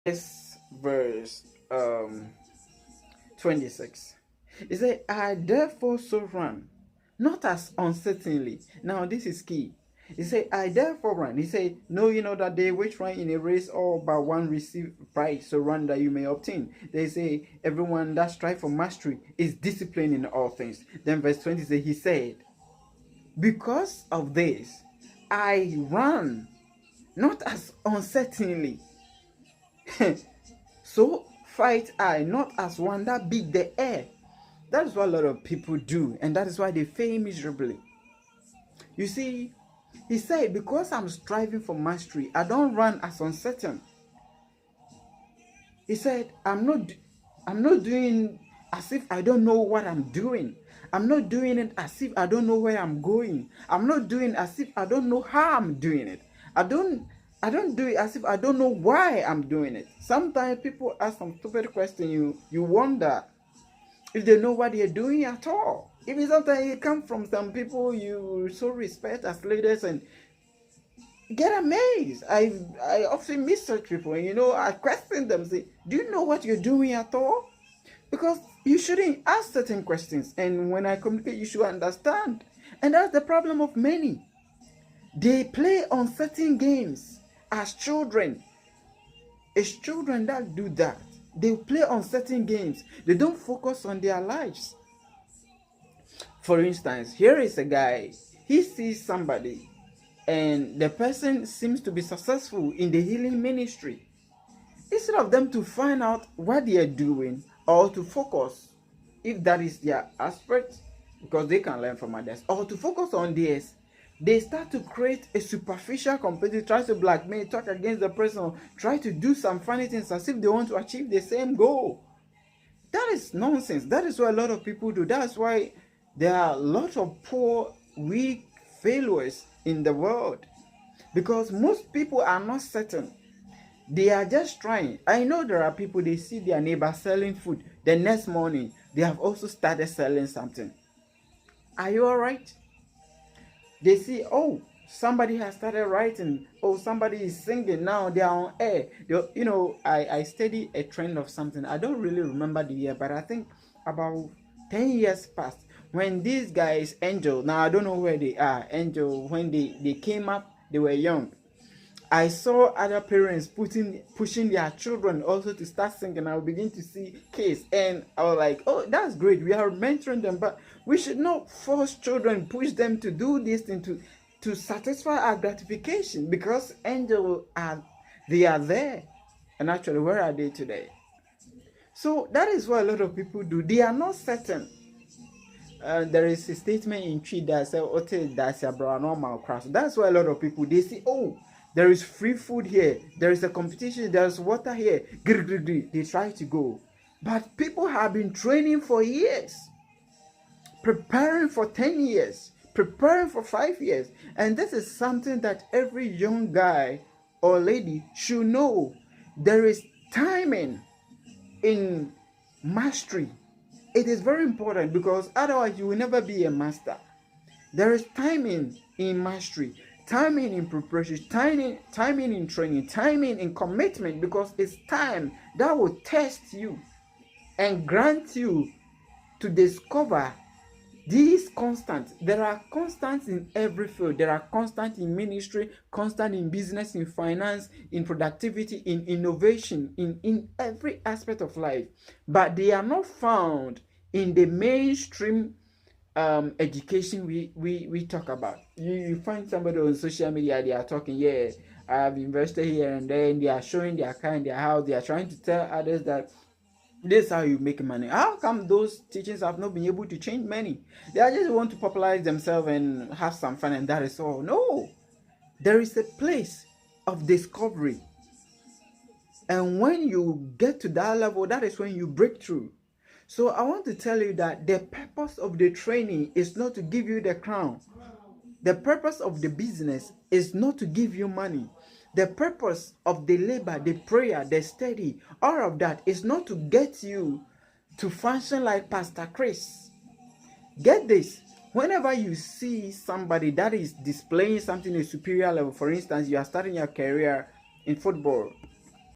This verse 26. It said, I therefore so run, not as uncertainly. Now this is key. He said, I therefore run. He said, know you know that they which run in a race all but one receive prize, so run that you may obtain. They say, everyone that strive for mastery is disciplined in all things. Then verse 20 says, he said, because of this, I run, not as uncertainly. So fight I, not as one that beat the air. That is what a lot of people do, and that is why they fail miserably. You see, he said, because I'm striving for mastery, I don't run as uncertain. He said, I'm not doing as if I don't know what I'm doing. I'm not doing it as if I don't know where I'm going. I'm not doing as if I don't know how I'm doing it. I don't do it as if I don't know why I'm doing it. Sometimes people ask some stupid question, you wonder if they know what they're doing at all. Even sometimes it comes from some people you so respect as leaders and get amazed. I often meet such people, and I question them, say, do you know what you're doing at all? Because you shouldn't ask certain questions, and when I communicate, you should understand. And that's the problem of many. They play on certain games as children. It's children that do that. They play on certain games. They don't focus on their lives. For instance, here is a guy. He sees somebody and the person seems to be successful in the healing ministry. Instead of them to find out what they are doing or to focus, if that is their aspect, because they can learn from others, or to focus on theirs, they start to create a superficial competition, try to blackmail, talk against the person, try to do some funny things as if they want to achieve the same goal. That is nonsense. That is what a lot of people do. That's why there are a lot of poor, weak failures in the world. Because most people are not certain. They are just trying. I know there are people, they see their neighbor selling food. The next morning, they have also started selling something. Are you alright? They see, oh, somebody has started writing. Oh, somebody is singing. Now they are on air. I study a trend of something. I don't really remember the year, but I think about 10 years past when these guys, Angel, now I don't know where they are. Angel, when they came up, they were young. I saw other parents pushing their children also to start singing. I will begin to see kids, and I was like, oh, that's great. We are mentoring them, but we should not force children, push them to do this thing to satisfy our gratification, because angels they are there. And actually, where are they today? So that is what a lot of people do. They are not certain. There is a statement in Tree that says, "Ote that's a normal crash." That's why a lot of people, they see, oh, there is free food here, there is a competition, there is water here. They try to go, but people have been training for years, preparing for 10 years, preparing for 5 years, and this is something that every young guy or lady should know. There is timing in mastery. It is very important, because otherwise you will never be a master. There is timing in mastery, timing in preparation, timing in training, timing in commitment, because it's time that will test you and grant you to discover these constants. There are constants in every field. There are constants in ministry, constant in business, in finance, in productivity, in innovation, in every aspect of life. But they are not found in the mainstream education we talk about. You find somebody on social media, they are talking, yeah, I've invested here and there, and they are showing their car and their house. They are trying to tell others that this is how you make money. How come those teachings have not been able to change many? They just want to popularize themselves and have some fun, and that is all. No, there is a place of discovery, and when you get to that level, that is when you break through. So I want to tell you that the purpose of the training is not to give you the crown. The purpose of the business is not to give you money. The purpose of the labor, the prayer, the study, all of that is not to get you to function like Pastor Chris. Get this. Whenever you see somebody that is displaying something at a superior level, for instance, you are starting your career in football,